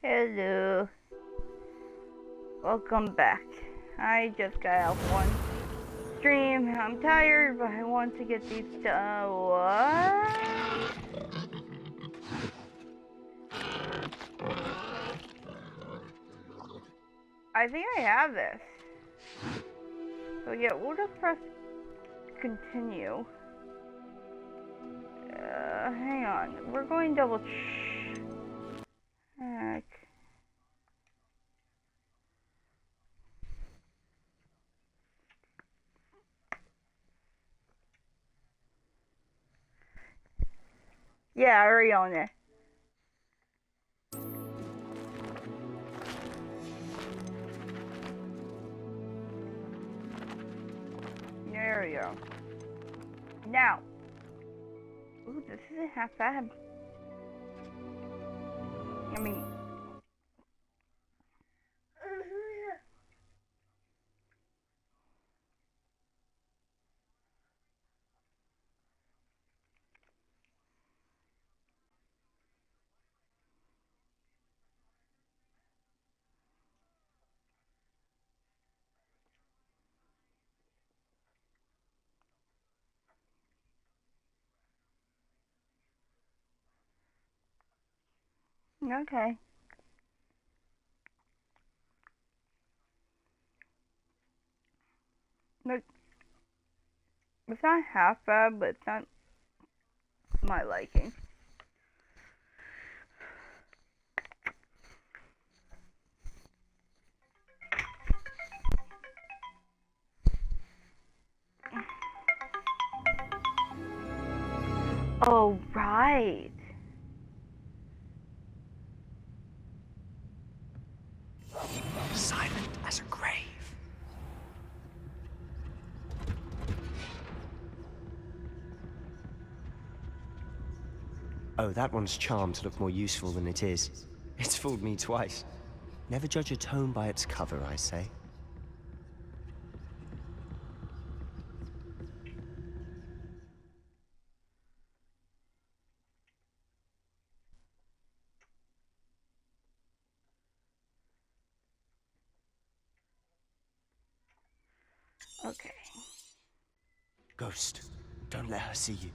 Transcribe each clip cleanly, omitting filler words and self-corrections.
Hello. Welcome back. I just got out one stream. I'm tired, but I want to get these done. What? I think I have this. So yeah, we'll just press continue. Hang on. We're going double check. Yeah, I already own it. There we go. Now. Ooh, this isn't half bad. I mean. Okay. Look, it's not half bad, but it's not my liking. Oh, right. Silent as a grave. Oh, that one's charmed to look more useful than it is. It's fooled me twice. Never judge a tome by its cover, I say. Okay. Ghost, don't let her see you.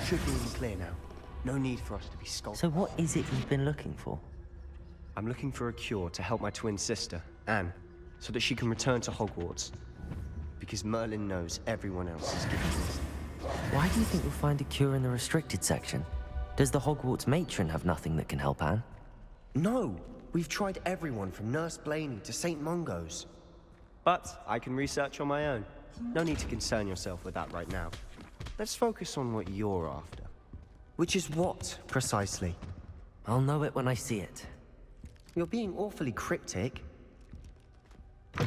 Should be in clear now. No need for us to be skulking. So what is it you've been looking for? I'm looking for a cure to help my twin sister, Anne, so that she can return to Hogwarts. Because Merlin knows everyone else is giving this. Why do you think you'll find a cure in the restricted section? Does the Hogwarts matron have nothing that can help Anne? No! We've tried everyone from Nurse Blaney to St. Mungo's. But I can research on my own. No need to concern yourself with that right now. Let's focus on what you're after. Which is what, precisely? I'll know it when I see it. You're being awfully cryptic. Who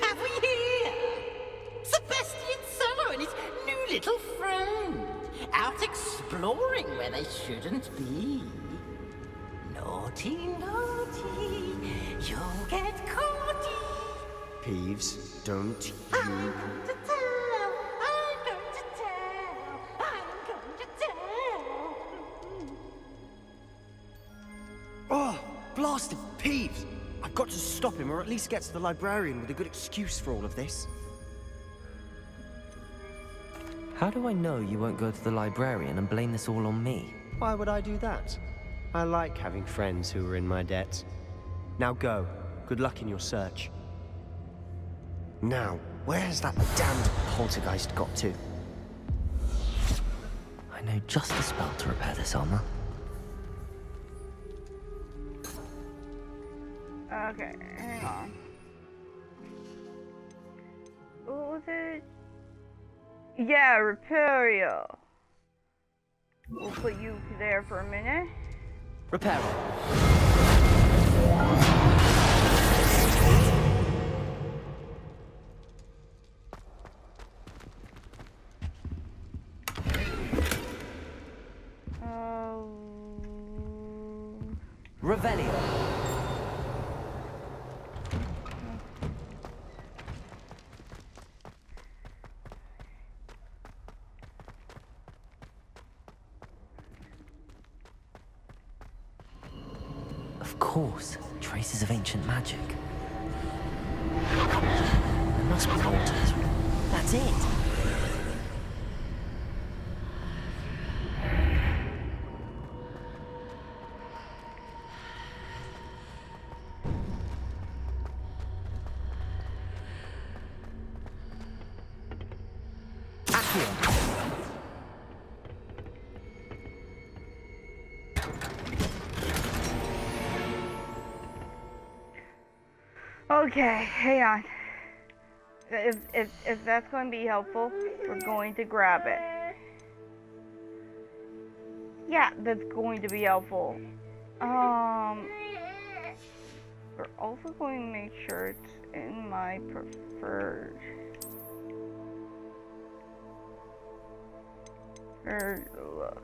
have we here? Sebastian Summer and his new little friend. Out exploring where they shouldn't be. Naughty, naughty, you'll get caught. Peeves, don't I'm you... going to tell, I'm going to tell, I'm going to tell. Oh, blasted Peeves! I've got to stop him, or at least get to the librarian with a good excuse for all of this. How do I know you won't go to the librarian and blame this all on me? Why would I do that? I like having friends who are in my debt. Now go. Good luck in your search. Now, where's that damned poltergeist got to? I know just the spell to repair this armor. Okay, hang on. What was it? Yeah, Repario. We'll put you there for a minute. Repair. Revelio. Of course, traces of ancient magic. There must be more to this room. That's it. Okay, hang on. If that's going to be helpful, we're going to grab it. Yeah, that's going to be helpful. We're also going to make sure it's in my preferred look.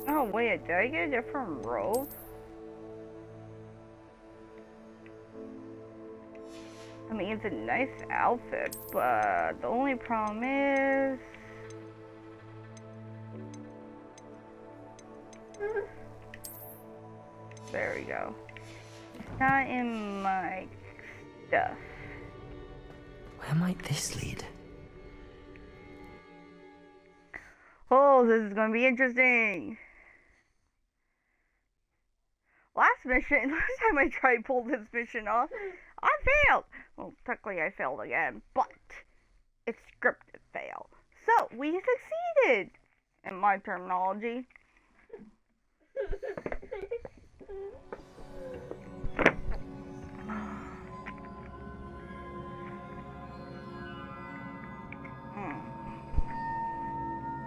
Oh wait, did I get a different robe? I mean, it's a nice outfit, but the only problem is... There we go. It's not in my stuff. Where might this lead? Oh, this is gonna be interesting. Last time I tried to pull this mission off, I failed. Well, technically I failed again, but it's scripted fail. So, we succeeded, in my terminology.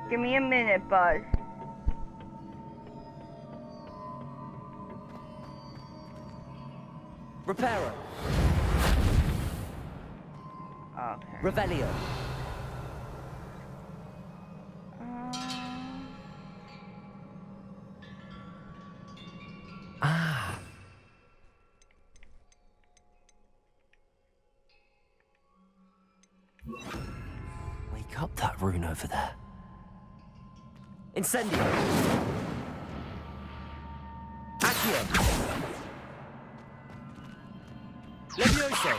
Give me a minute, bud. Reparo. Okay. Revelio. Ah. Wake up that rune over there. Incendio. Accio. Levioso.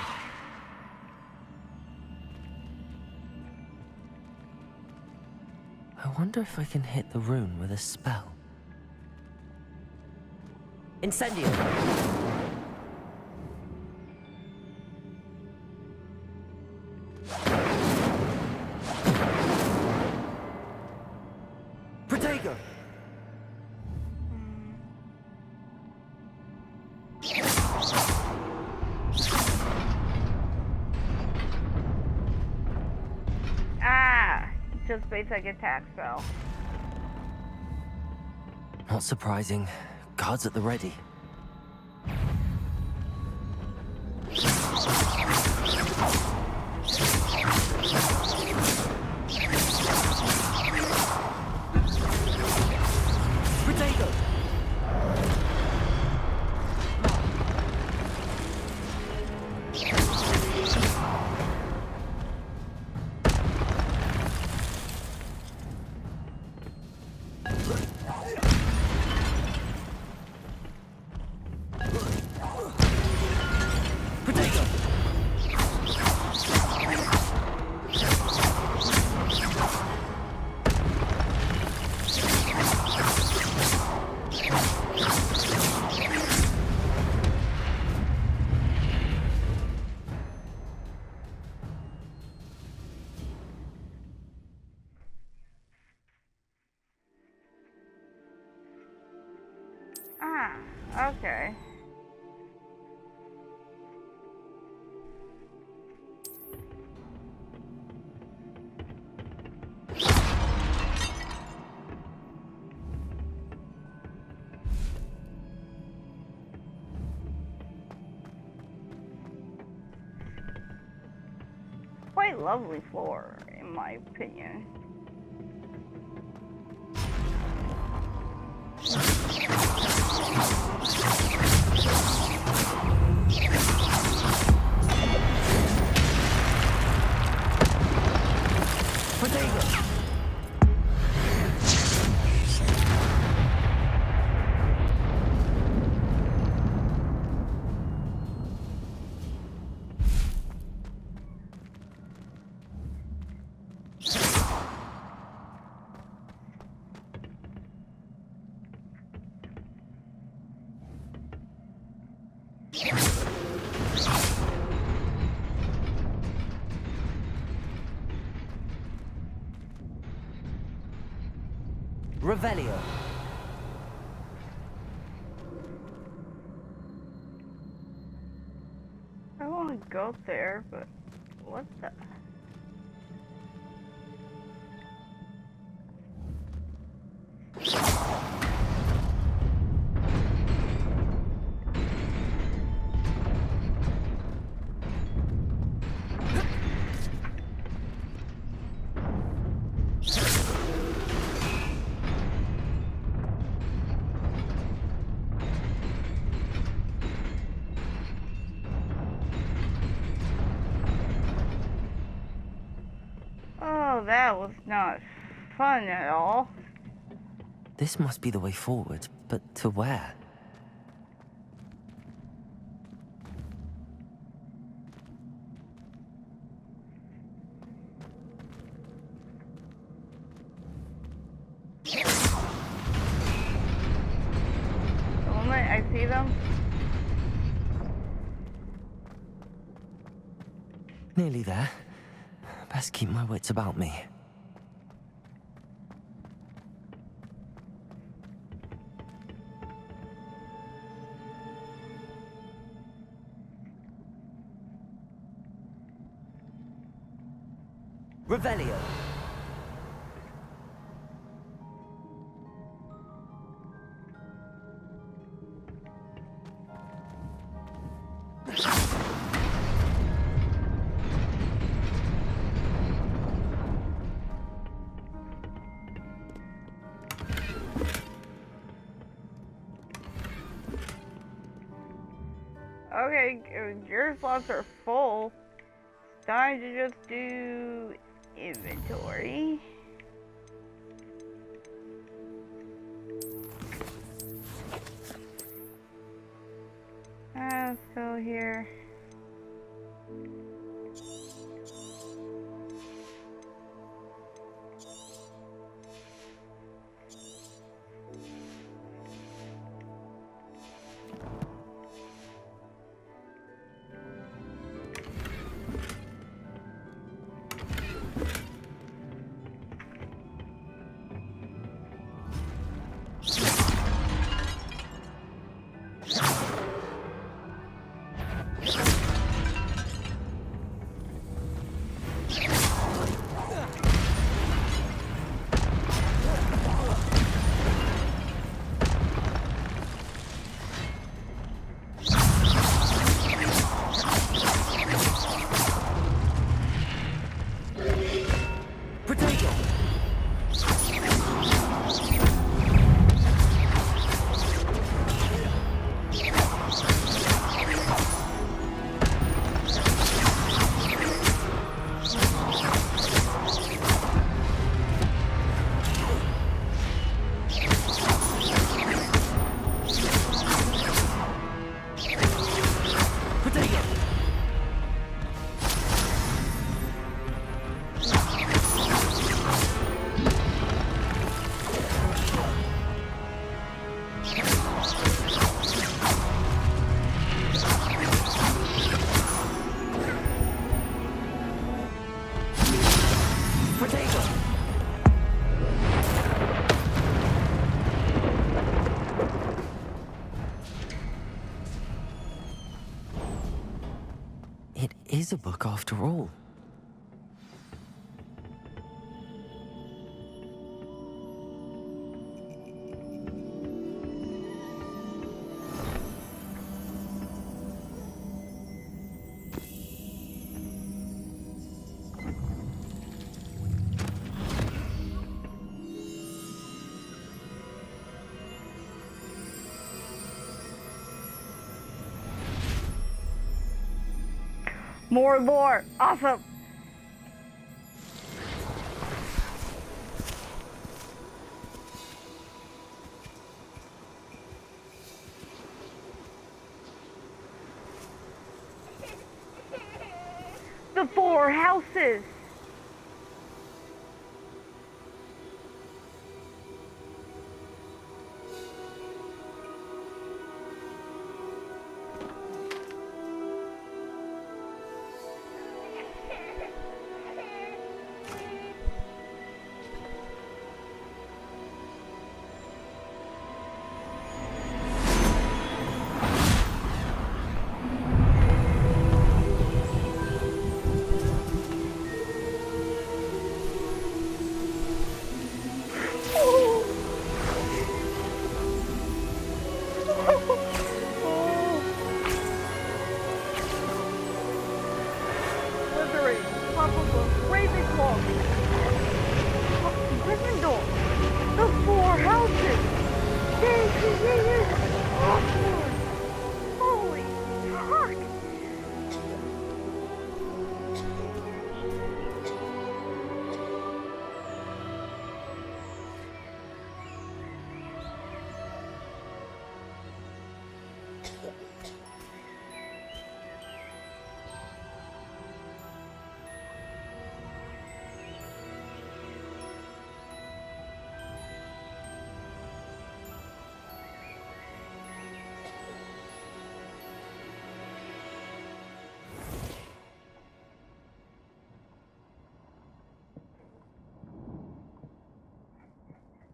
I wonder if I can hit the rune with a spell. Incendio. Protego. Just basic attack spell. Not surprising. Guards at the ready. Protego. Ah, okay. Quite lovely floor, in my opinion. Potato! Revelio. I want to go there, but what the? Oh, that was not fun at all. This must be the way forward, but to where? The moment I see them, Nearly there. Best keep my wits about me. Revelio. okay, your slots are full. It's time to just do inventory. Let's go here. is a book after all. More lore. Awesome. The four houses.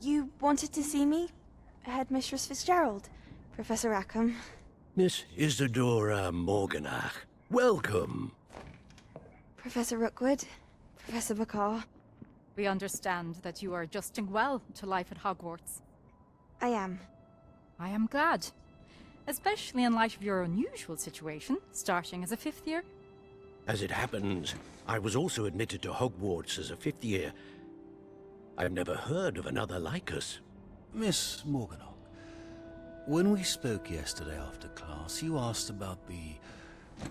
You wanted to see me? Headmistress Fitzgerald, Professor Rackham. Miss Isadora Morganach, welcome. Professor Rookwood, Professor Bakar. We understand that you are adjusting well to life at Hogwarts. I am. I am glad. Especially in light of your unusual situation, starting as a fifth year. As it happens, I was also admitted to Hogwarts as a fifth year. I've never heard of another like us. Miss Morganach, when we spoke yesterday after class, you asked about the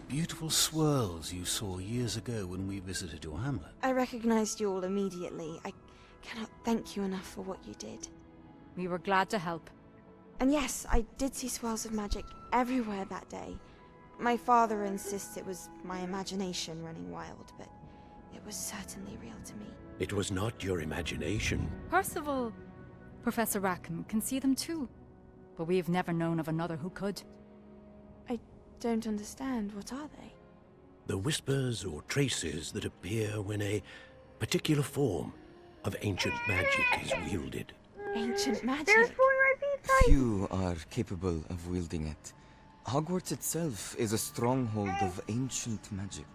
beautiful swirls you saw years ago when we visited your hamlet. I recognized you all immediately. I cannot thank you enough for what you did. We were glad to help. And yes, I did see swirls of magic everywhere that day. My father insists it was my imagination running wild, but it was certainly real to me. It was not your imagination. Percival, Professor Rackham can see them too. But we've never known of another who could. I don't understand. What are they? The whispers or traces that appear when a particular form of ancient magic is wielded. Ancient magic? There's one right beside you. Few are capable of wielding it. Hogwarts itself is a stronghold of ancient magic.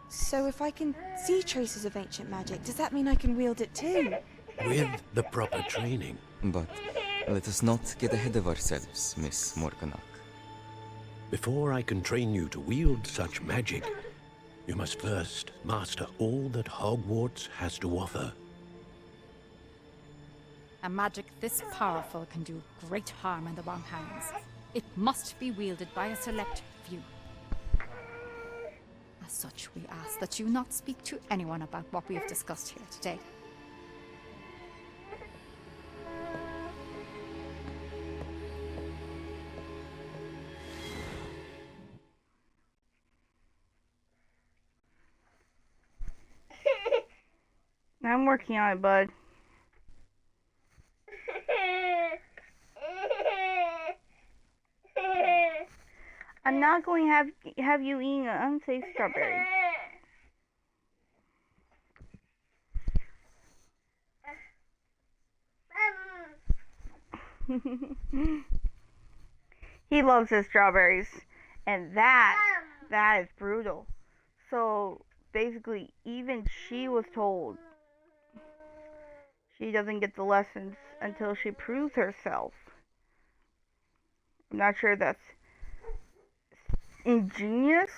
So if I can see traces of ancient magic, does that mean I can wield it too? With the proper training. But let us not get ahead of ourselves, Miss Morganach. Before I can train you to wield such magic, you must first master all that Hogwarts has to offer. A magic this powerful can do great harm in the wrong hands. It must be wielded by a select few. As such, we ask that you not speak to anyone about what we have discussed here today. I'm working on it, bud. I'm not going to have you eating an unsafe strawberry. He loves his strawberries, and that is brutal. So basically, even she was told she doesn't get the lessons until she proves herself. I'm not sure that's ingenious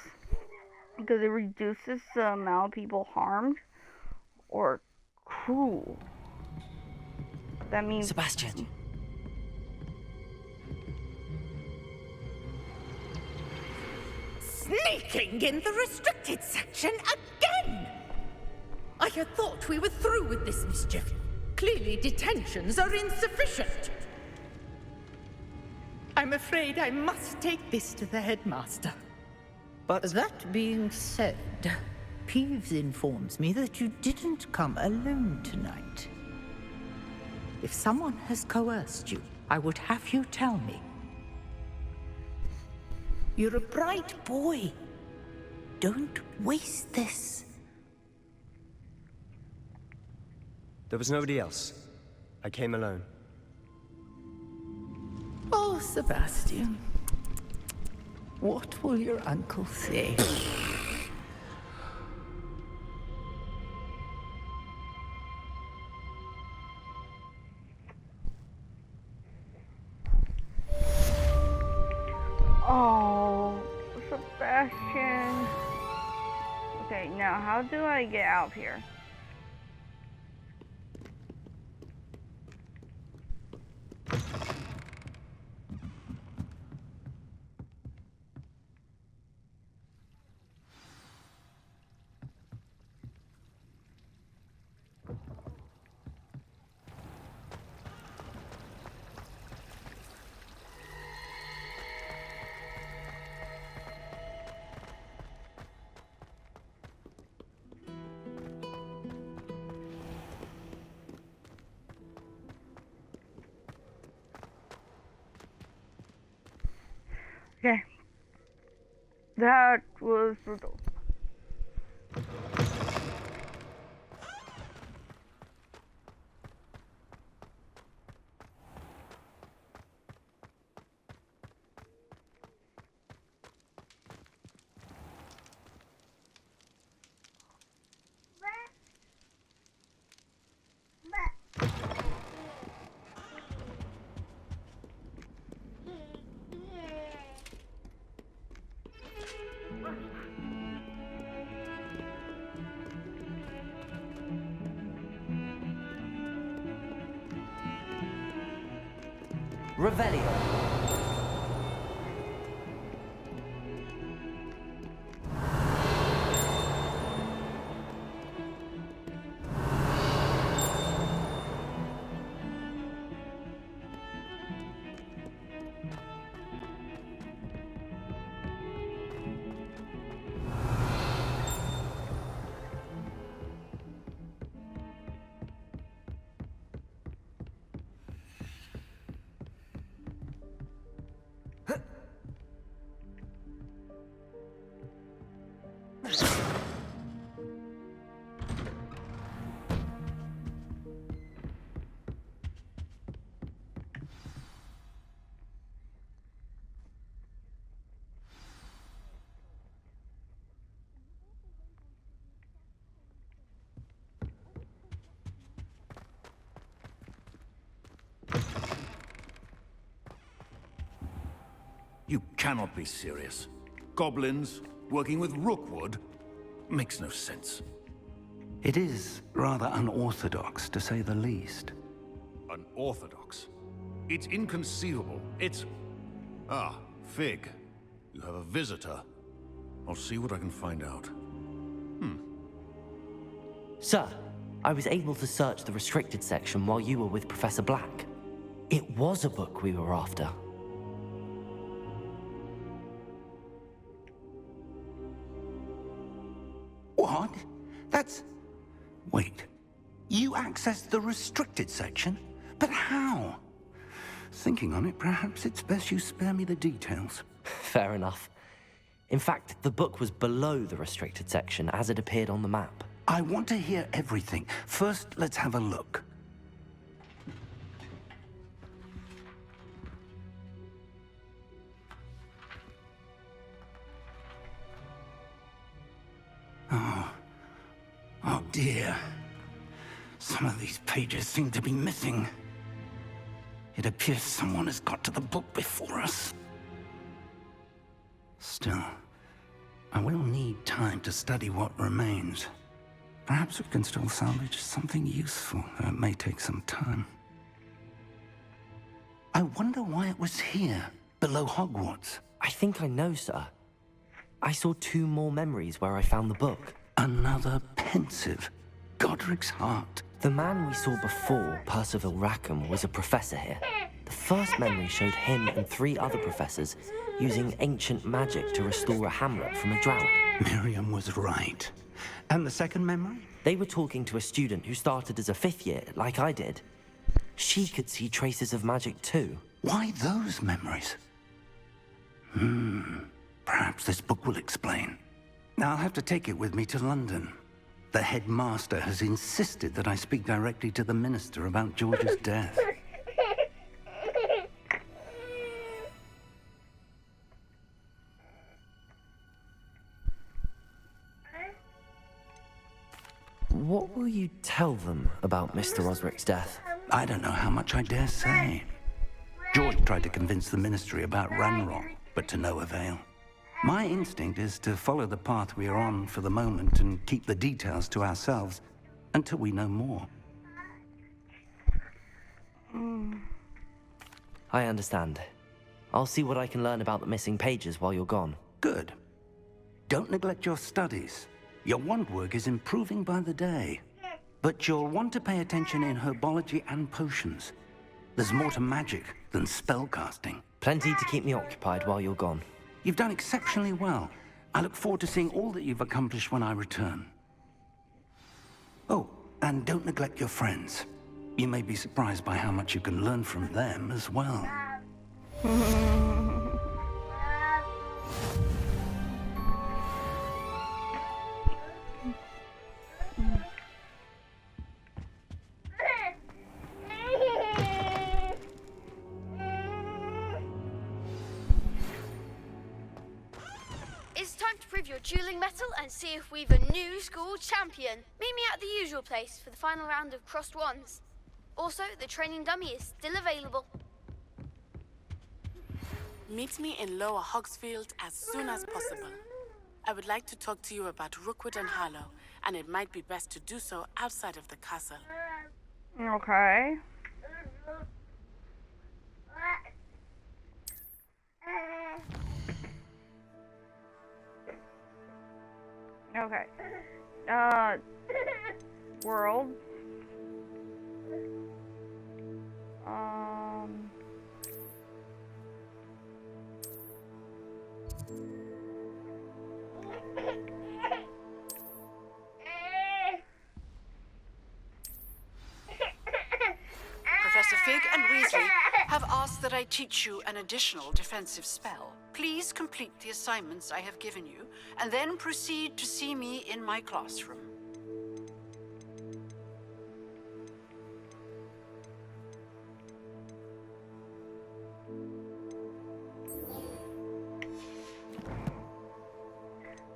because it reduces the amount of people harmed, or cruel. That means Sebastian. Sneaking in the restricted section again! I had thought we were through with this mischief. Clearly detentions are insufficient. I'm afraid I must take this to the headmaster. But That being said, Peeves informs me that you didn't come alone tonight. If someone has coerced you, I would have you tell me. You're a bright boy. Don't waste this. there was nobody else. I came alone. Oh, Sebastian. What will your uncle say? oh, Sebastian. Okay, now how do I get out of here? Okay. That was brutal. Revelio. You cannot be serious. Goblins working with Rookwood makes no sense. It is rather unorthodox, to say the least. Unorthodox? It's inconceivable. It's... Ah, Fig. You have a visitor. I'll see what I can find out. Sir, I was able to search the restricted section while you were with Professor Black. It was a book we were after. What? That's... Wait. You accessed the restricted section? But how? Thinking on it, perhaps it's best you spare me the details. Fair enough. In fact, the book was below the restricted section as it appeared on the map. I want to hear everything. First, let's have a look. dear. Some of these pages seem to be missing. It appears someone has got to the book before us. Still, I will need time to study what remains. Perhaps we can still salvage something useful, though it may take some time. I wonder why it was here, below Hogwarts. I think I know, sir. I saw 2 more memories where I found the book. Another pensive Godric's heart. The man we saw before, Percival Rackham, was a professor here. The first memory showed him and 3 other professors using ancient magic to restore a hamlet from a drought. Miriam was right. And the second memory? They were talking to a student who started as a 5th year, like I did. She could see traces of magic too. Why those memories? Perhaps this book will explain. Now I'll have to take it with me to London. The headmaster has insisted that I speak directly to the minister about George's death. What will you tell them about Mr. Osric's death? I don't know how much I dare say. George tried to convince the ministry about Ranrock, but to no avail. My instinct is to follow the path we are on for the moment and keep the details to ourselves until we know more. I understand. I'll see what I can learn about the missing pages while you're gone. Good. Don't neglect your studies. Your wand work is improving by the day. But you'll want to pay attention in herbology and potions. There's more to magic than spellcasting. Plenty to keep me occupied while you're gone. You've done exceptionally well. I look forward to seeing all that you've accomplished when I return. Oh, and don't neglect your friends. You may be surprised by how much you can learn from them as well. It's time to prove your dueling mettle and see if we've a new school champion. Meet me at the usual place for the final round of crossed wands. Also, the training dummy is still available. Meet me in Lower Hogsfield as soon as possible. I would like to talk to you about Rookwood and Harlow, and it might be best to do so outside of the castle. Okay. Okay. World. Professor Fig and Weasley have asked that I teach you an additional defensive spell. Please complete the assignments I have given you, and then proceed to see me in my classroom.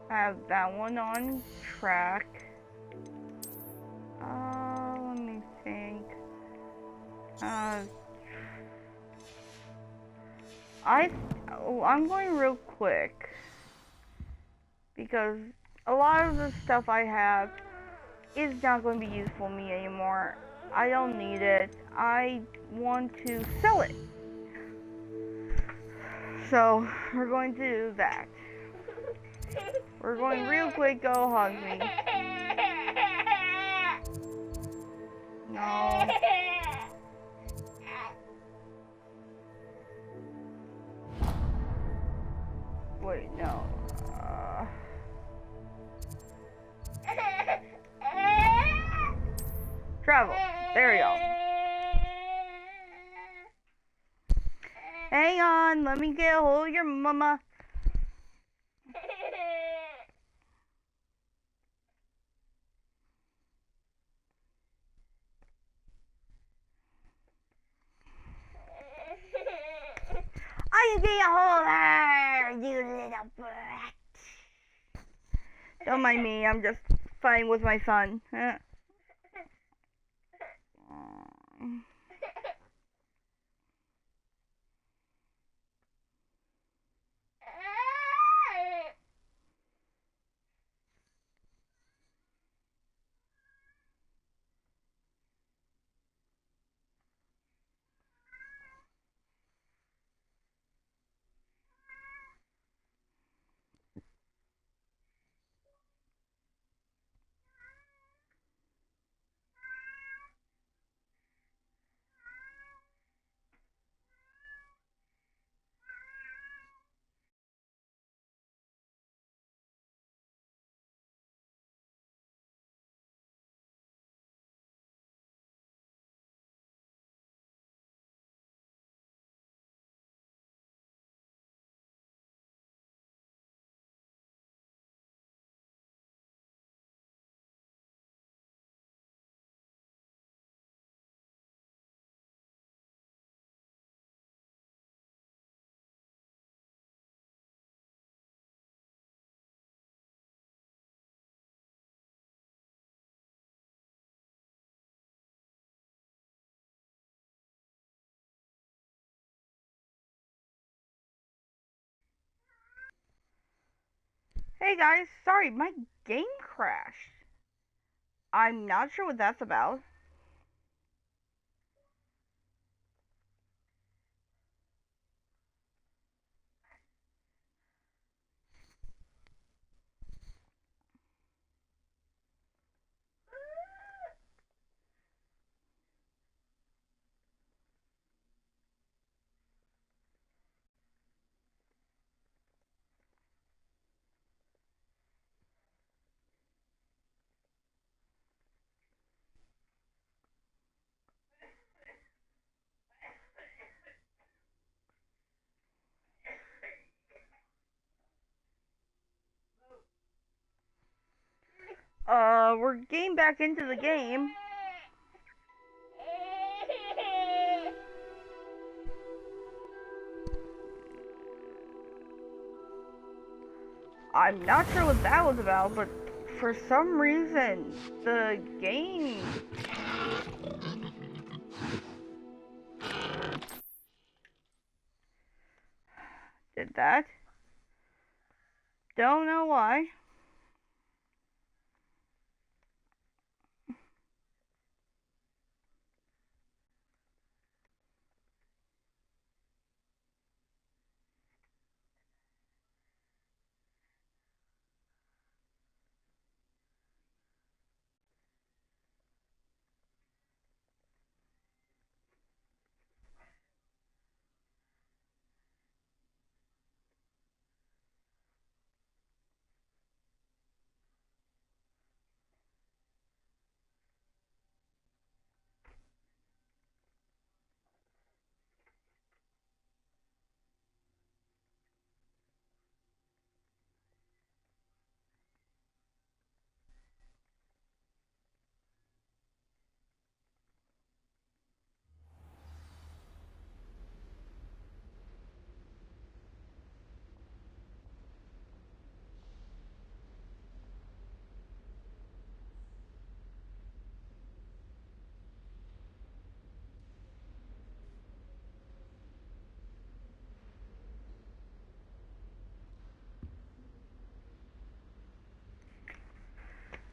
I have that one on track. Let me think. I'm going real quick because a lot of the stuff I have is not going to be useful to me anymore. I don't need it. I want to sell it. So we're going to do that. We're going real quick. Go hug me. No. Wait, no. Travel. There you go. Hang on, let me get a hold of your mama. I can get a hold of her, you little brat. Don't mind me, I'm just fighting with my son. Hey guys, sorry, my game crashed. I'm not sure what that's about. We're getting back into the game. I'm not sure what that was about, but for some reason, the game did that. Don't know why.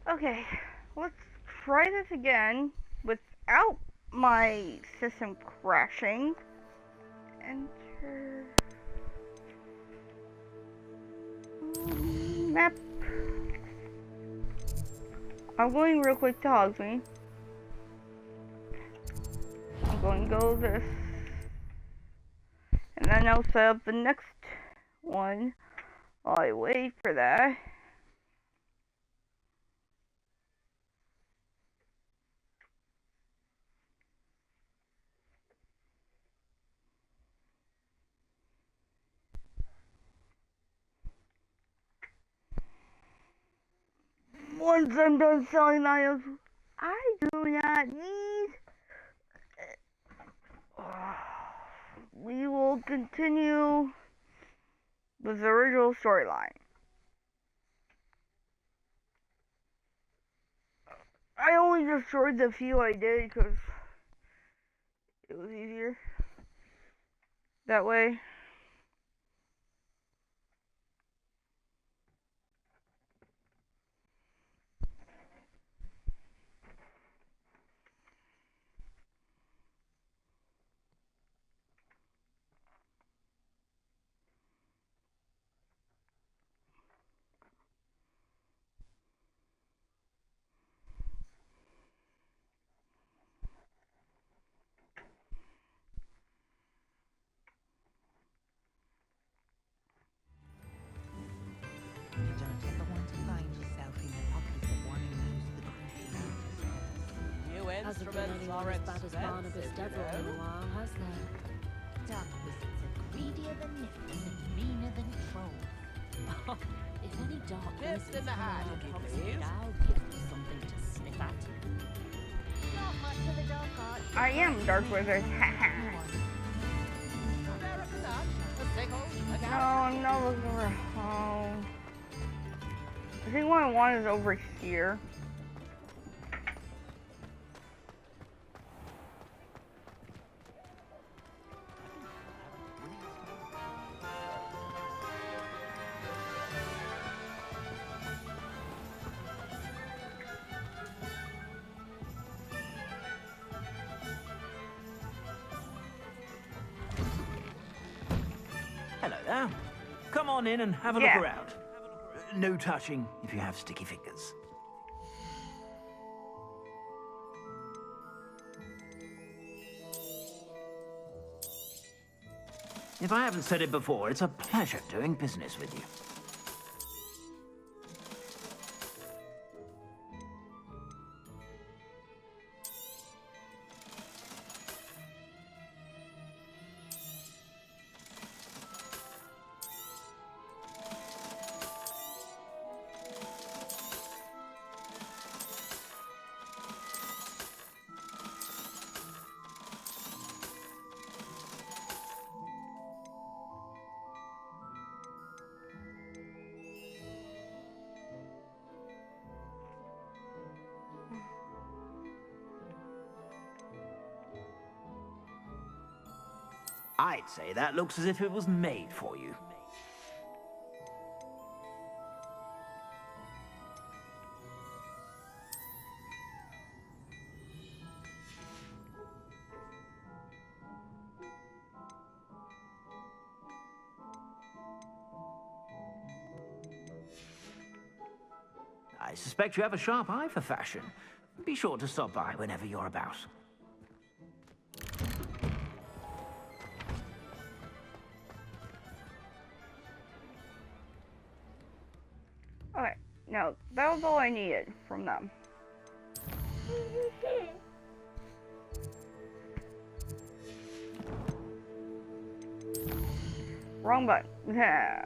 Okay, let's try this again without my system crashing. Enter map. I'm going real quick to Hogsmeade. I'm going to go this, and then I'll set up the next one while I wait for that. Once I'm done selling items I do not need, we will continue with the original storyline. I only destroyed the few I did because it was easier that way. You don't ever want to find yourself in the pocket of one who knows the truth. New instruments are expensive, you know. Has there? Dark wizards are greedier than nippers and meaner than trolls. If any dark Tips wizards in the come hat, around Hogsmeade, please. I'll give them something to sniff at. Not much of the dark arts. I am Dark Wizard. No, I'm not looking for home. I think what I want is over here. Hello there. Come on in and have a Yeah. look around. No touching if you have sticky fingers. If I haven't said it before, it's a pleasure doing business with you. I'd say that looks as if it was made for you. I suspect you have a sharp eye for fashion. Be sure to stop by whenever you're about. Okay, no, that was all I needed from them. Wrong button. Yeah.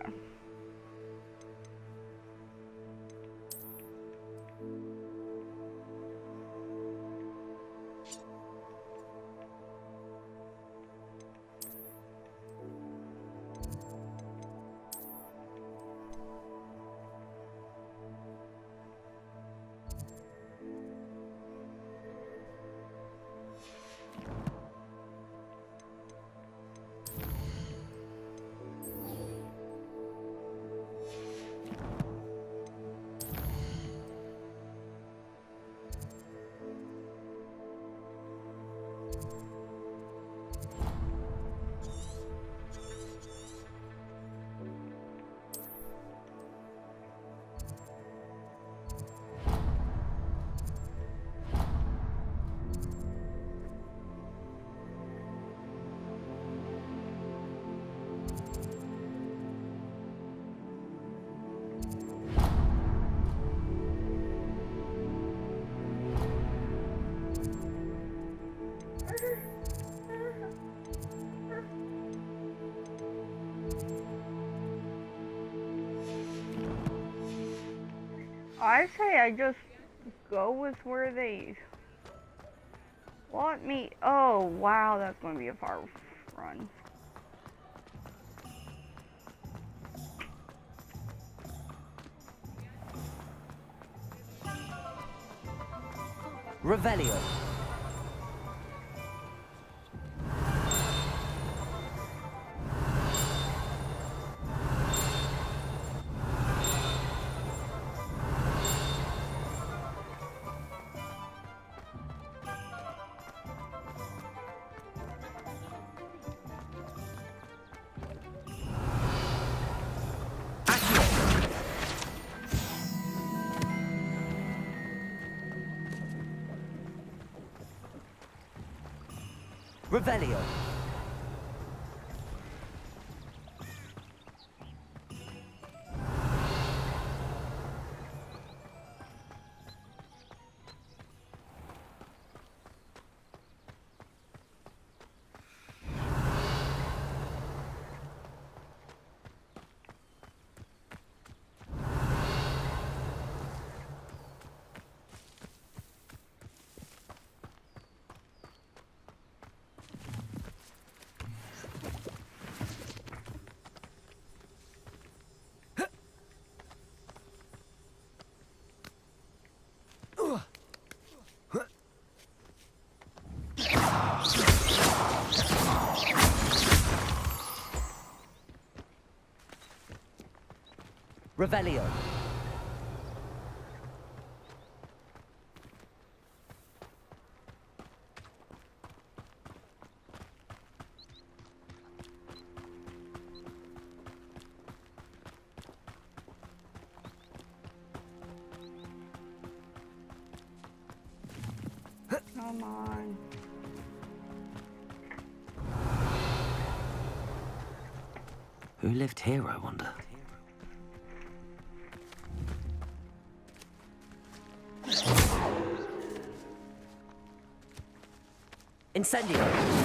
I say I just go with where they want me. Oh, wow, that's going to be a far run. Revelio. Revelio. Revelio. Come on. Who lived here, I wonder? Incendio!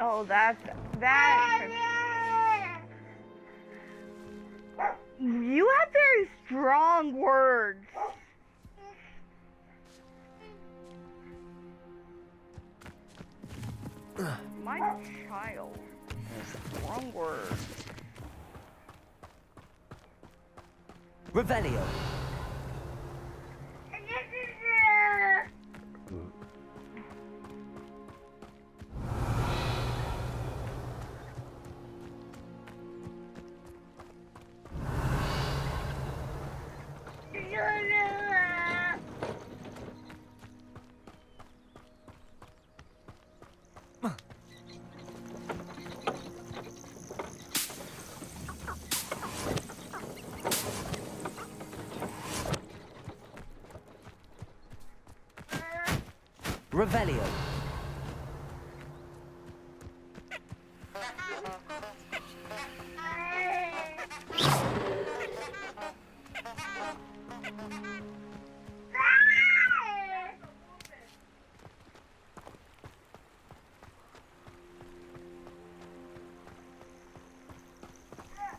Oh, that. You have very strong words. My child has strong words. Revelio. Revelio.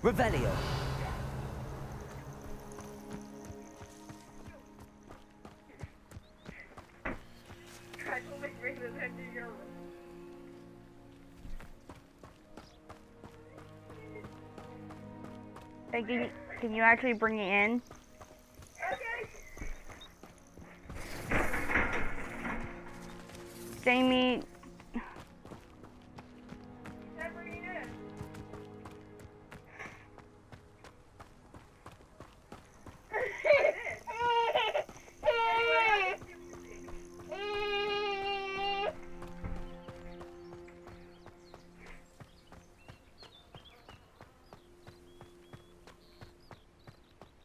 Revelio. Hey, can you actually bring it in? Jamie.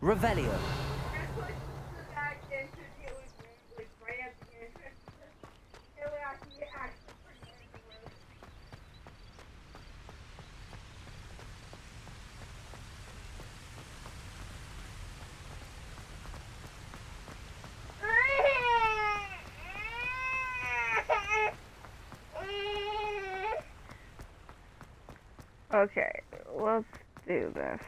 Revelio. Okay, let's do this.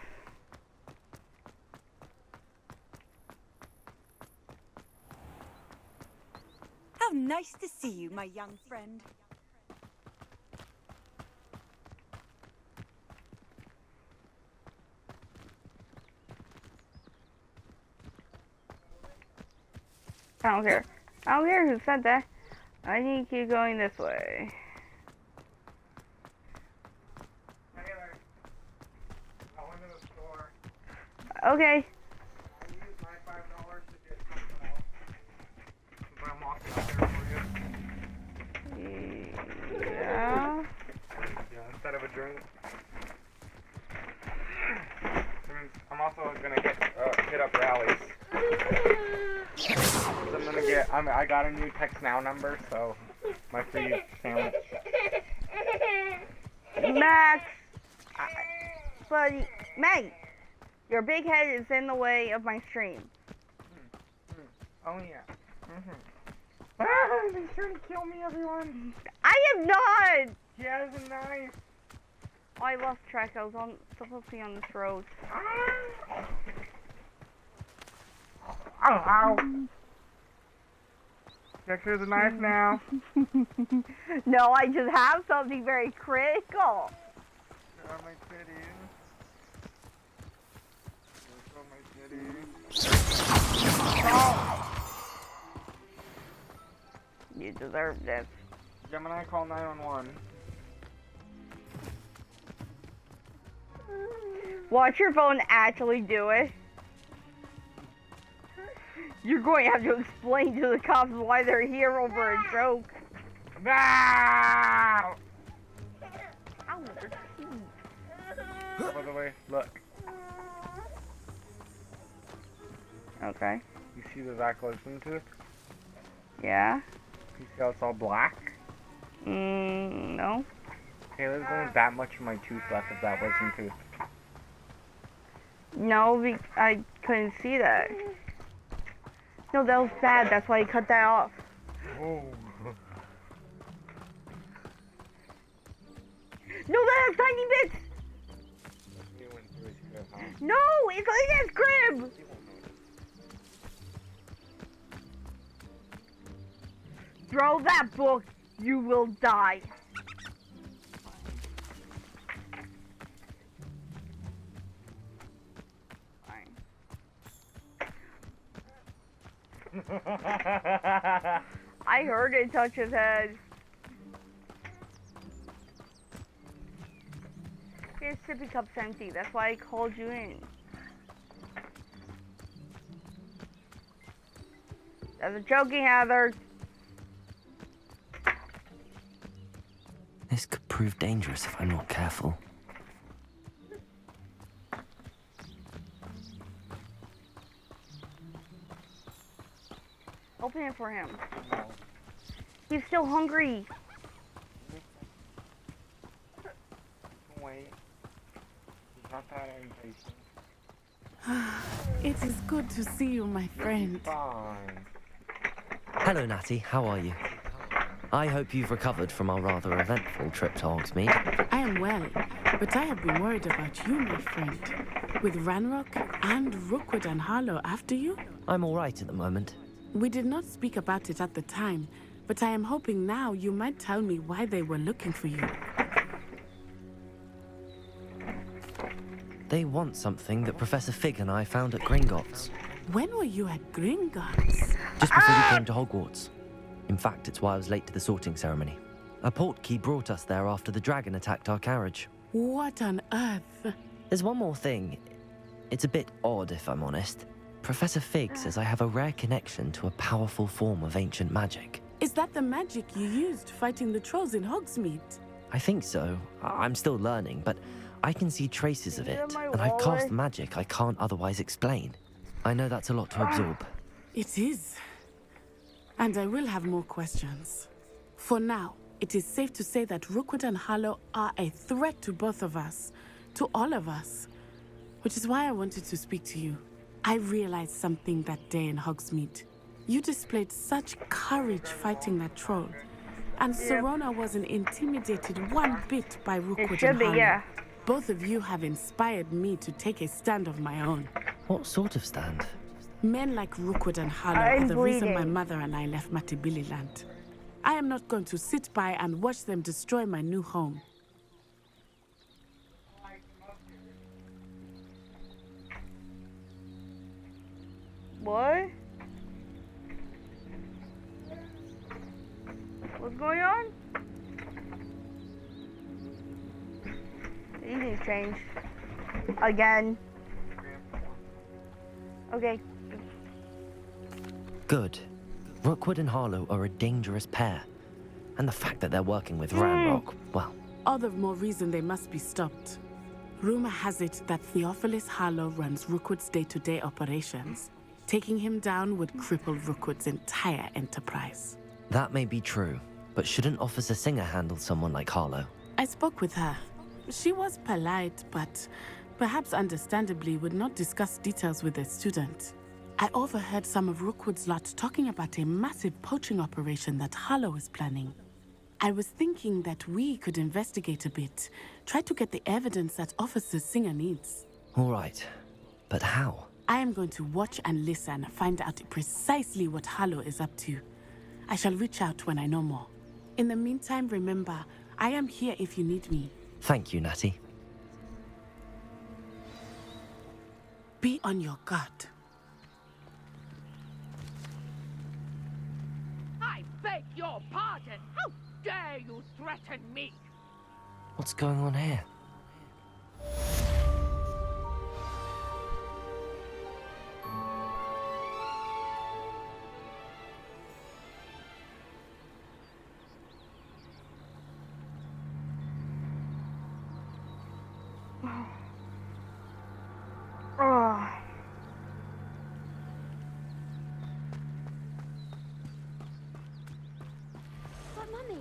How nice to see you, my young friend. I don't care. I don't care who said that. I need to keep going this way. Okay. Yeah. Instead of a drink. I'm also gonna hit up rallies. So I'm gonna get. I got a new text now number, so my free sandwich. Max, buddy, mate, your big head is in the way of my stream. Oh yeah. He's trying to kill me, everyone. I am not. He has a knife. Oh, I lost track. I was supposed to be on this road. Ow! Check through the knife now. No, I just have something very critical. Where are my titties? Where's all my titties? Oh! You deserve this. Gemini, call 911. Watch your phone actually do it. You're going to have to explain to the cops why they're here over a joke. No! Ow, their teeth. By the way, look. Okay. You see the back wisdom tooth? Yeah? You see how it's all black? No. Okay, there's only that much of my tooth left of that wisdom tooth. No, I couldn't see that. No, that was bad. That's why I cut that off. Oh. No, that has tiny bits! No, it's in his crib! Throw that book, you will die. I heard it touch his head. Your sippy cup's empty. That's why I called you in. That's a joking, Heather. This could prove dangerous if I'm not careful. Open it for him. He's still hungry. Wait. He's not that impatient. It is good to see you, my friend. Fine. Hello, Natty. How are you? I hope you've recovered from our rather eventful trip to Hogsmeade. I am well, but I have been worried about you, my friend. With Ranrock and Rookwood and Harlow after you? I'm all right at the moment. We did not speak about it at the time, but I am hoping now you might tell me why they were looking for you. They want something that Professor Fig and I found at Gringotts. When were you at Gringotts? Just before we came to Hogwarts. In fact, it's why I was late to the sorting ceremony. A portkey brought us there after the dragon attacked our carriage. What on earth? There's one more thing. It's a bit odd, if I'm honest. Professor Fig says I have a rare connection to a powerful form of ancient magic. Is that the magic you used fighting the trolls in Hogsmeade? I think so. I'm still learning, but I can see traces of it, and I've cast magic I can't otherwise explain. I know that's a lot to absorb. It is. And I will have more questions. For now, it is safe to say that Rookwood and Harlow are a threat to both of us, to all of us, which is why I wanted to speak to you. I realized something that day in Hogsmeade. You displayed such courage fighting that troll, and Serona wasn't intimidated one bit by Rookwood and Harlow. Yeah. Both of you have inspired me to take a stand of my own. What sort of stand? Men like Rookwood and Harlow I'm are the reason my bleeding. mother and I left Matibili land. I am not going to sit by and watch them destroy my new home. What? What's going on? Anything's changed. Again. Okay. Good. Rookwood and Harlow are a dangerous pair. And the fact that they're working with Ranrock, well... All the more reason they must be stopped. Rumor has it that Theophilus Harlow runs Rookwood's day-to-day operations. Taking him down would cripple Rookwood's entire enterprise. That may be true, but shouldn't Officer Singer handle someone like Harlow? I spoke with her. She was polite, but perhaps understandably would not discuss details with a student. I overheard some of Rookwood's lot talking about a massive poaching operation that Harlow is planning. I was thinking that we could investigate a bit, try to get the evidence that Officer Singer needs. All right, but how? I am going to watch and listen, find out precisely what Harlow is up to. I shall reach out when I know more. In the meantime, remember, I am here if you need me. Thank you, Natty. Be on your guard. I beg your pardon. How dare you threaten me? What's going on here? But Mummy,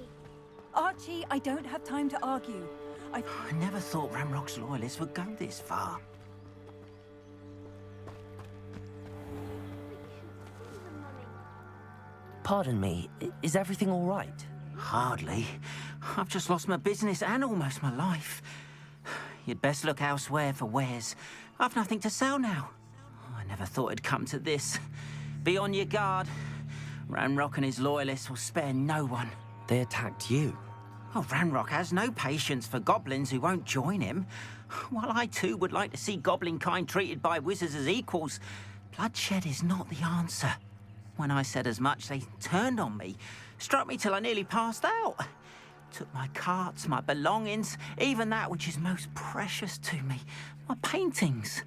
Archie, I don't have time to argue. I never thought Ramrock's loyalists would go this far. Pardon me, is everything all right? Hardly. I've just lost my business and almost my life. You'd best look elsewhere for wares. I've nothing to sell now. I never thought it'd come to this. Be on your guard. Ranrock and his loyalists will spare no one. They attacked you. Oh, Ranrock has no patience for goblins who won't join him. While I too would like to see goblin kind treated by wizards as equals, bloodshed is not the answer. When I said as much, they turned on me, struck me till I nearly passed out. Took my carts, my belongings, even that which is most precious to me, my paintings.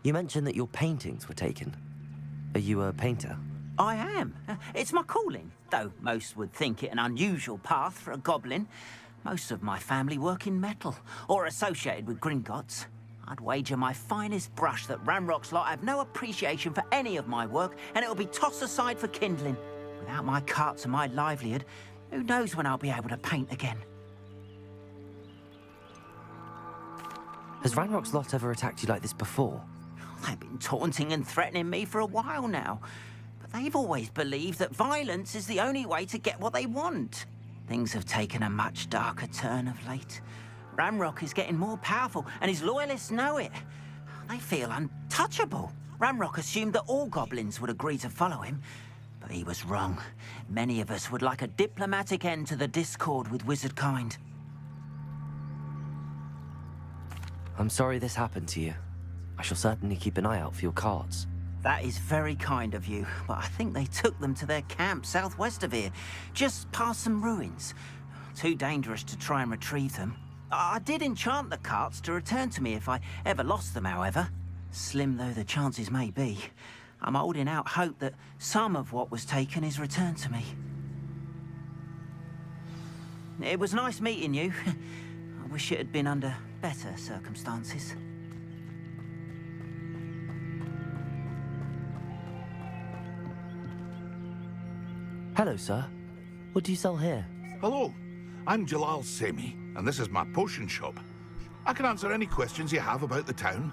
You mentioned that your paintings were taken. Are you a painter? I am. It's my calling, though most would think it an unusual path for a goblin. Most of my family work in metal, or associated with Gringotts. I'd wager my finest brush that Ranrock's lot have no appreciation for any of my work, and it'll be tossed aside for kindling. Without my carts and my livelihood, who knows when I'll be able to paint again? Has Ranrock's lot ever attacked you like this before? They've been taunting and threatening me for a while now. But they've always believed that violence is the only way to get what they want. Things have taken a much darker turn of late. Ranrock is getting more powerful, and his loyalists know it. They feel untouchable. Ranrock assumed that all goblins would agree to follow him, but he was wrong. Many of us would like a diplomatic end to the discord with wizard kind. I'm sorry this happened to you. I shall certainly keep an eye out for your cards. That is very kind of you, but I think they took them to their camp southwest of here, just past some ruins. Too dangerous to try and retrieve them. I did enchant the carts to return to me if I ever lost them, however. Slim though the chances may be, I'm holding out hope that some of what was taken is returned to me. It was nice meeting you. I wish it had been under better circumstances. Hello, sir. What do you sell here? Hello, I'm Jalal Semi, and this is my potion shop. I can answer any questions you have about the town.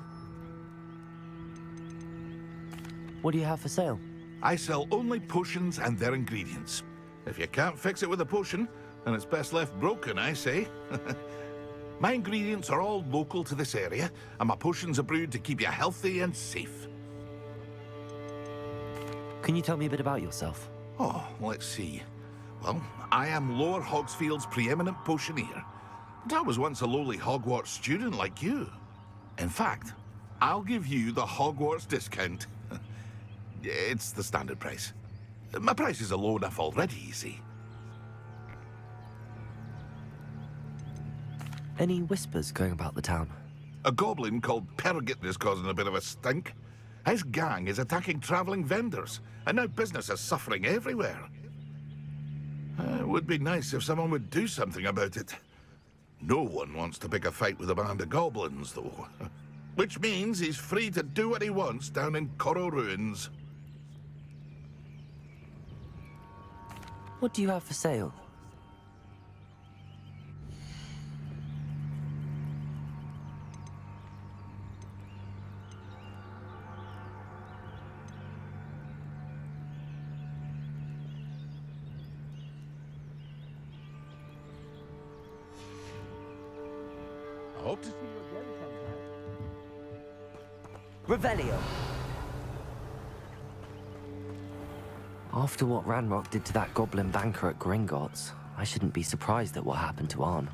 What do you have for sale? I sell only potions and their ingredients. If you can't fix it with a potion, and it's best left broken, I say. My ingredients are all local to this area, and my potions are brewed to keep you healthy and safe. Can you tell me a bit about yourself? Oh, let's see. Well, I am Lower Hogsfield's preeminent potioneer, but I was once a lowly Hogwarts student like you. In fact, I'll give you the Hogwarts discount. It's the standard price. My prices are low enough already, you see. Any whispers going about the town? A goblin called Pergit is causing a bit of a stink. His gang is attacking traveling vendors, and now business is suffering everywhere. It would be nice if someone would do something about it. No one wants to pick a fight with a band of goblins, though. Which means he's free to do what he wants down in Coral Ruins. What do you have for sale? I hope to see you again sometime. Revelio! After what Ranrock did to that goblin banker at Gringotts, I shouldn't be surprised at what happened to Arn.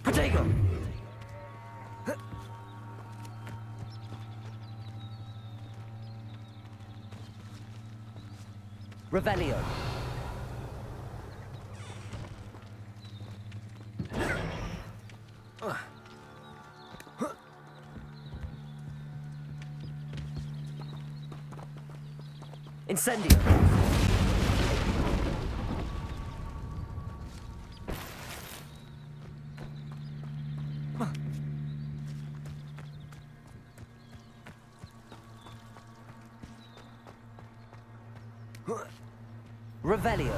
Protego! Revelio! Incendio! Revelio!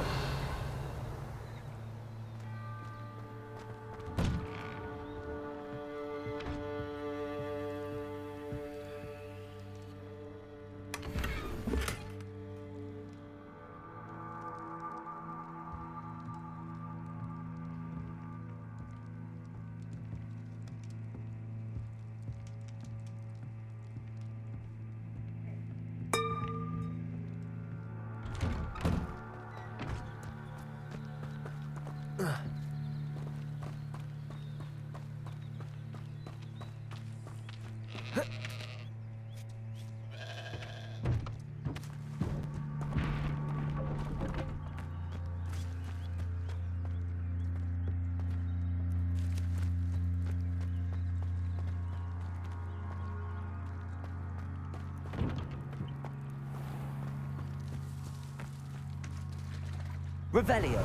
Revelio!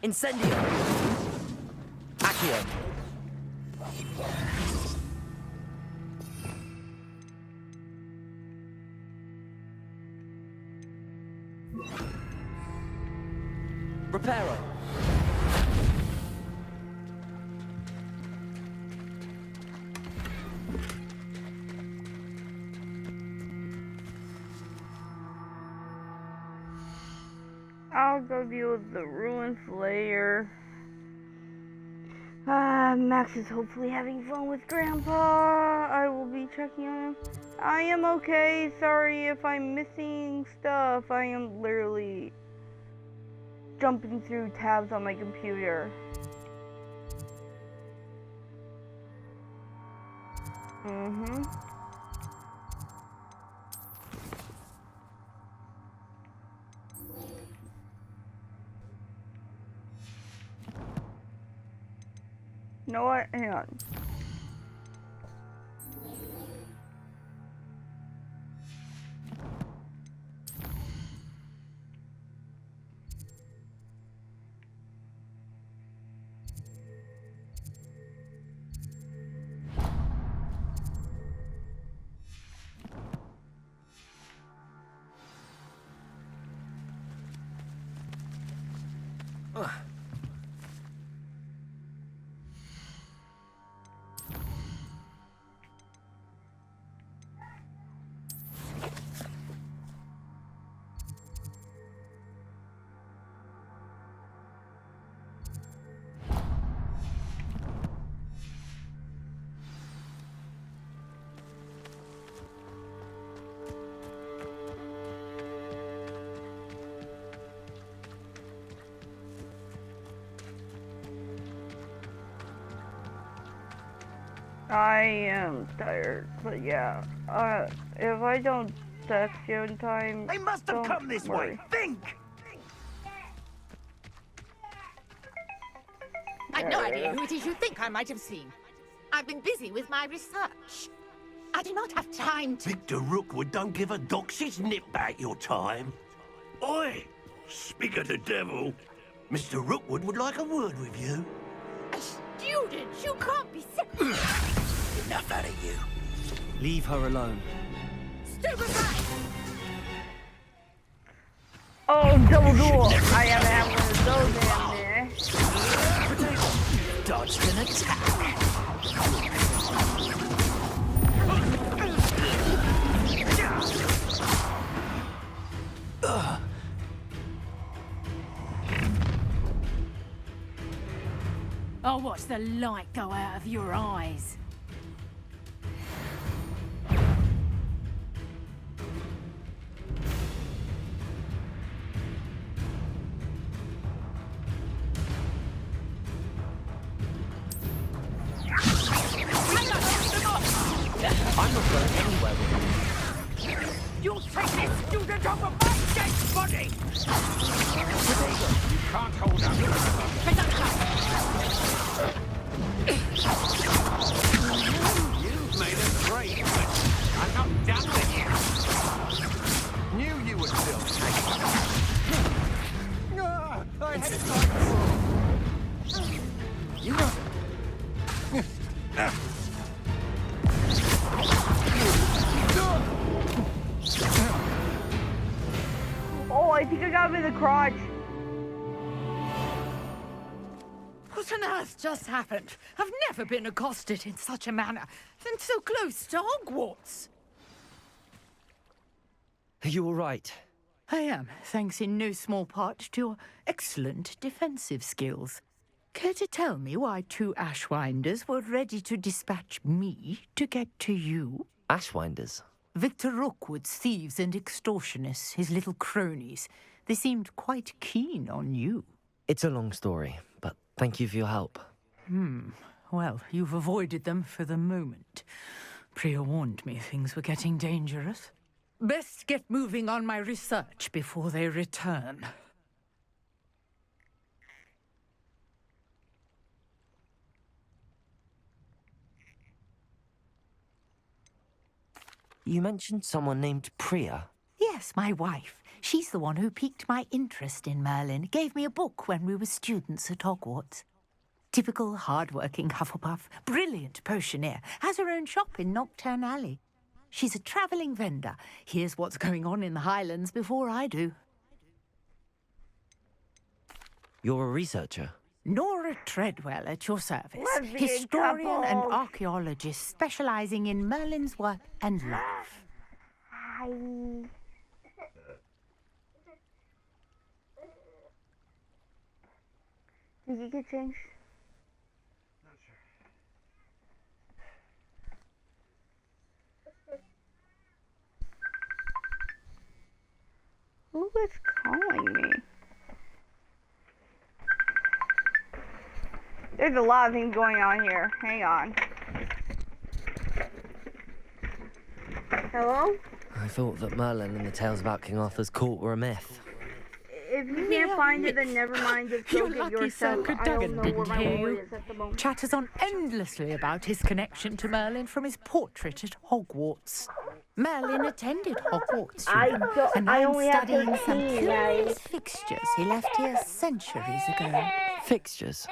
Incendio! Accio! Reparo! I'll go deal with the ruins later. Max is hopefully having fun with Grandpa. I will be checking on him. I am okay. Sorry if I'm missing stuff. I am literally jumping through tabs on my computer. You know what? Hang on. I am tired, but yeah. If I don't text you in time, They must have don't come this worry. way. Think! I've no idea who it is you think I might have seen. I've been busy with my research. I do not have time to... Victor Rookwood don't give a doxy's nip back your time. Oi! Speak of the devil. Mr. Rookwood would like a word with you. A student! You can't be so... Enough out of you. Leave her alone. Stupefy! Oh, double duel! I haven't had one of those in there. Dodged an attack. I'll watch the light go out of your eyes. I'm not going anywhere with you. You'll take this student off of my dead body! You can't hold up. You've made a great, but I'm not done with you. Knew you would still take it. I had it You know. Oh, I think I got him in the crotch. What on earth just happened? I've never been accosted in such a manner, and so close to Hogwarts. Are you all right? I am, thanks in no small part to your excellent defensive skills. Care to tell me why two Ashwinders were ready to dispatch me to get to you? Ashwinders? Victor Rookwood's thieves and extortionists, his little cronies. They seemed quite keen on you. It's a long story, but thank you for your help. Well, you've avoided them for the moment. Priya warned me things were getting dangerous. Best get moving on my research before they return. You mentioned someone named Priya. Yes, my wife. She's the one who piqued my interest in Merlin. Gave me a book when we were students at Hogwarts. Typical hard-working Hufflepuff, brilliant potioneer, has her own shop in Nocturne Alley. She's a travelling vendor. Hears what's going on in the Highlands before I do. You're a researcher? Nora Treadwell at your service. Lesbian Historian and couple. archaeologist specialising in Merlin's work and life. Hi. Did you get changed? Not sure. Who is calling me? There's a lot of things going on here. Hang on. Hello? I thought that Merlin and the tales about King Arthur's court were a myth. If you can't find it, then never mind. Just go You're get lucky yourself. Sir I don't Cadogan know didn't where my hear wallet you. is at the moment. Chatters on endlessly about his connection to Merlin from his portrait at Hogwarts. Merlin attended Hogwarts, you know, and I I'm only have studying some 13, curious guys. fixtures he left here centuries ago. Fixtures?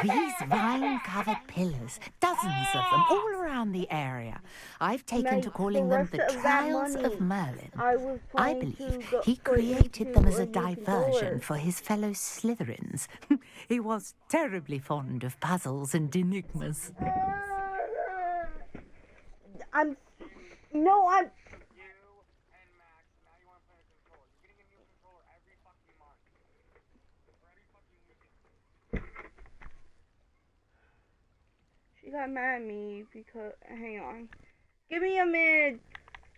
These vine-covered pillars, dozens of them, all around the area. I've taken Mate, to calling them the rest of that Trials money, of Merlin. I was I planning to believe go he put created into them as a a new diversion controller. for his fellow Slytherins. He was terribly fond of puzzles and enigmas. I'm She got mad at me because, hang on. Give me a minute,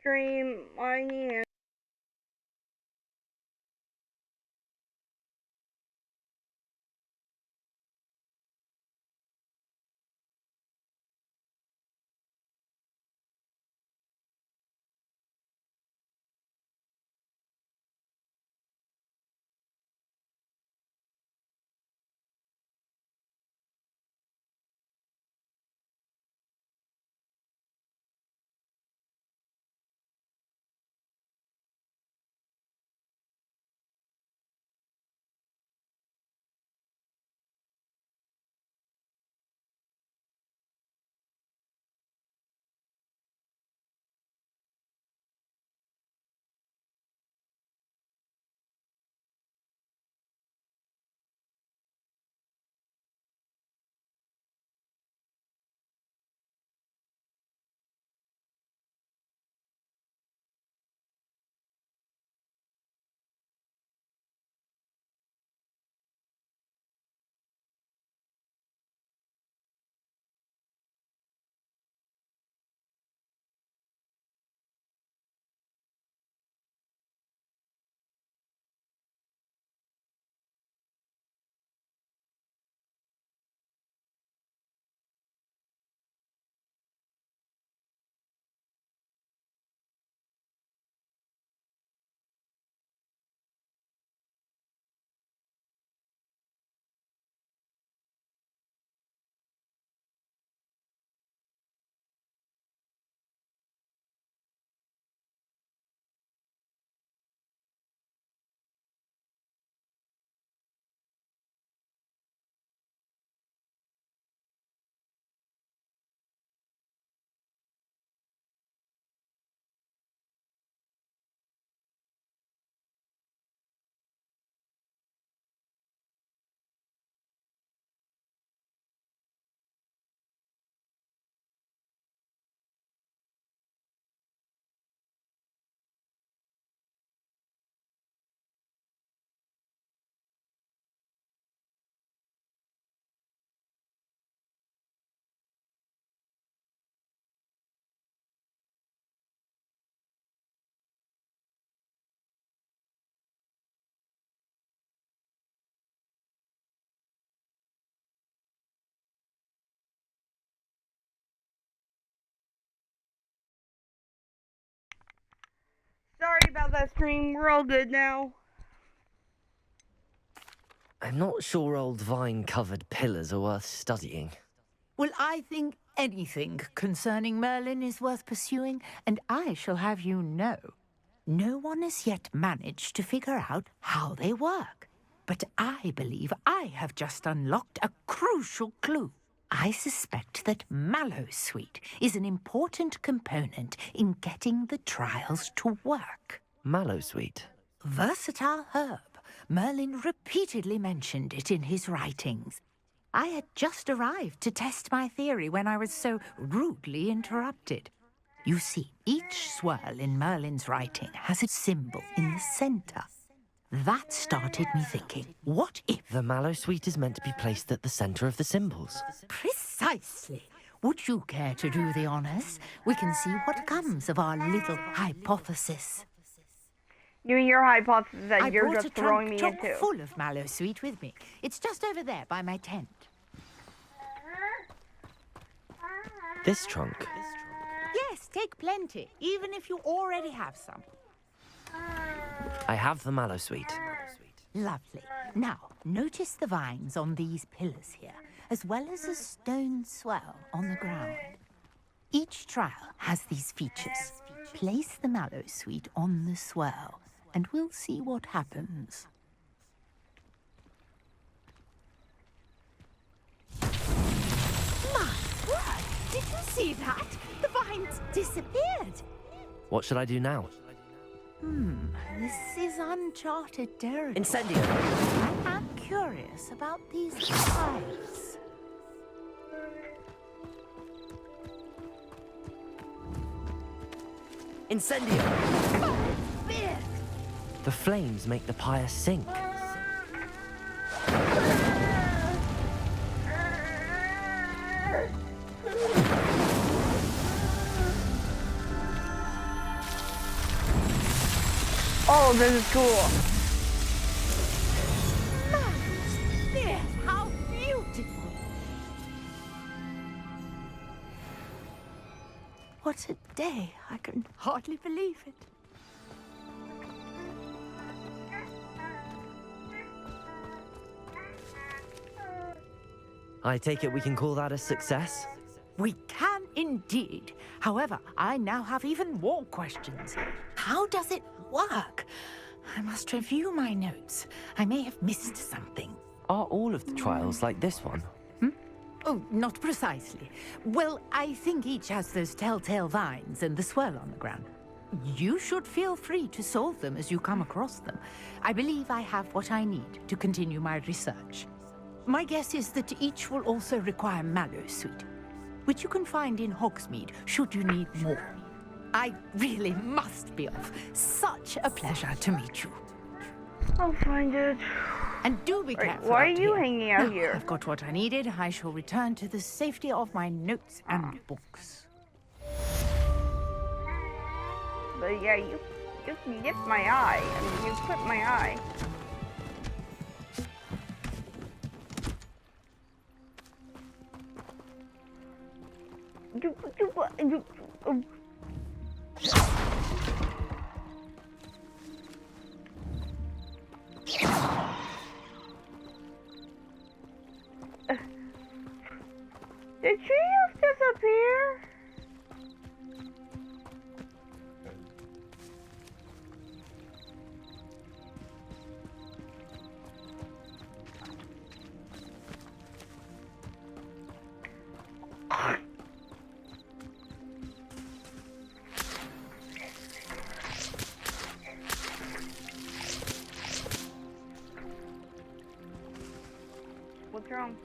stream. I need about that stream. We're all good now. I'm not sure old vine-covered pillars are worth studying. Well, I think anything concerning Merlin is worth pursuing, and I shall have you know, no one has yet managed to figure out how they work. But I believe I have just unlocked a crucial clue. I suspect that Mallowsweet is an important component in getting the trials to work. Mallowsweet? Versatile herb. Merlin repeatedly mentioned it in his writings. I had just arrived to test my theory when I was so rudely interrupted. You see, each swirl in Merlin's writing has a symbol in the center. That started me thinking, what if... The Mallowsweet is meant to be placed at the center of the symbols. Precisely. Would you care to do the honors? We can see what comes of our little hypothesis. You mean your hypothesis that I you're brought just a throwing me trunk into? full of Mallowsweet with me. It's just over there by my tent. This trunk? Yes, take plenty, even if you already have some. I have the Mallowsweet. Lovely. Now, notice the vines on these pillars here, as well as a stone swell on the ground. Each trial has these features. Place the Mallowsweet on the swell, and we'll see what happens. My word! Did you see that? The vines disappeared. What should I do now? This is uncharted territory. Incendio! I am curious about these tiles. Incendio! Fifth! The flames make the pyre sink. Oh, this is cool. Fifth! How beautiful! What a day. I can hardly believe it. I take it we can call that a success? We can indeed. However, I now have even more questions. How does it work? I must review my notes. I may have missed something. Are all of the trials like this one? Oh, not precisely. Well, I think each has those telltale vines and the swirl on the ground. You should feel free to solve them as you come across them. I believe I have what I need to continue my research. My guess is that each will also require Mallowsweet, which you can find in Hogsmeade should you need more. I really must be off. Such a pleasure to meet you. I'll find it. And do be careful. Why are out you here. hanging out Now, here? I've got what I needed. I shall return to the safety of my notes and books. But yeah, you just nipped my eye. I mean, you clipped my eye. Did she just disappear? What's wrong?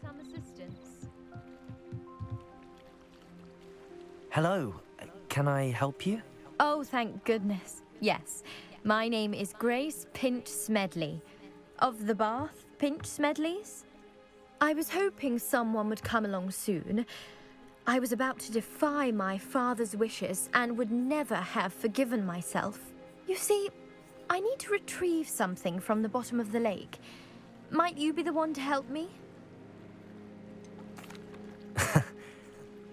Some assistance. Hello. Can I help you? Oh, thank goodness. Yes. My name is Grace Pinch Smedley. Of the Bath Pinch Smedleys? I was hoping someone would come along soon. I was about to defy my father's wishes and would never have forgiven myself. You see, I need to retrieve something from the bottom of the lake. Might you be the one to help me?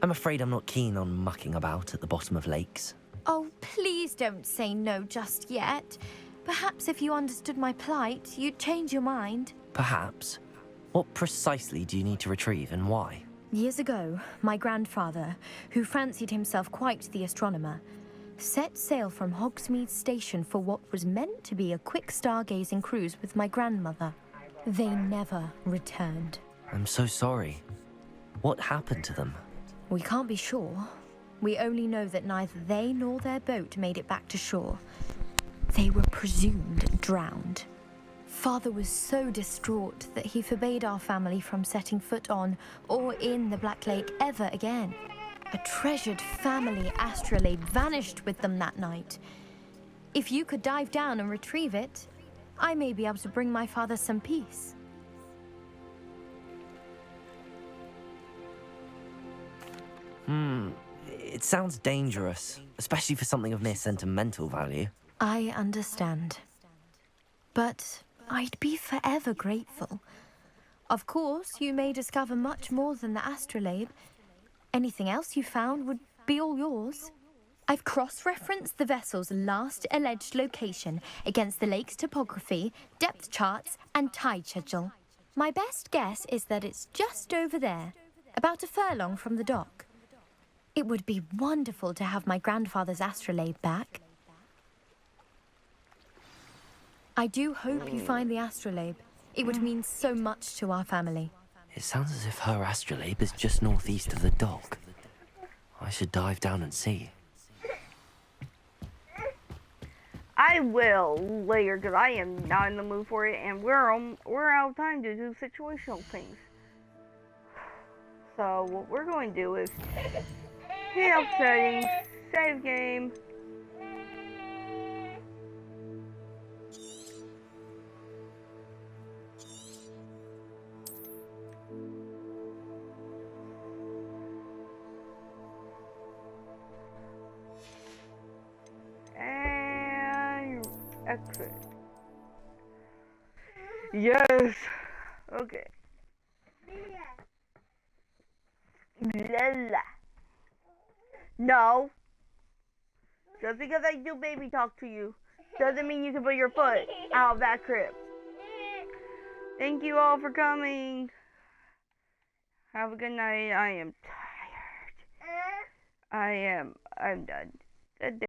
I'm afraid I'm not keen on mucking about at the bottom of lakes. Oh, please don't say no just yet. Perhaps if you understood my plight, you'd change your mind. Perhaps. What precisely do you need to retrieve and why? Years ago, my grandfather, who fancied himself quite the astronomer, set sail from Hogsmeade Station for what was meant to be a quick stargazing cruise with my grandmother. They never returned. I'm so sorry. What happened to them? We can't be sure. We only know that neither they nor their boat made it back to shore. They were presumed drowned. Father was so distraught that he forbade our family from setting foot on or in the Black Lake ever again. A treasured family astrolabe vanished with them that night. If you could dive down and retrieve it, I may be able to bring my father some peace. It sounds dangerous, especially for something of mere sentimental value. I understand. But I'd be forever grateful. Of course, you may discover much more than the astrolabe. Anything else you found would be all yours. I've cross-referenced the vessel's last alleged location against the lake's topography, depth charts, and tide schedule. My best guess is that it's just over there, about a furlong from the dock. It would be wonderful to have my grandfather's astrolabe back. I do hope you find the astrolabe. It would mean so much to our family. It sounds as if her astrolabe is just northeast of the dock. I should dive down and see. I will later, because I am not in the mood for it, and we're out of time to do situational things. So what we're going to do is hit up settings, save game. And exit. Yes. Okay. Lala. No. Just because I do baby talk to you doesn't mean you can put your foot out of that crib. Thank you all for coming. Have a good night. I am tired. I'm done. Good day.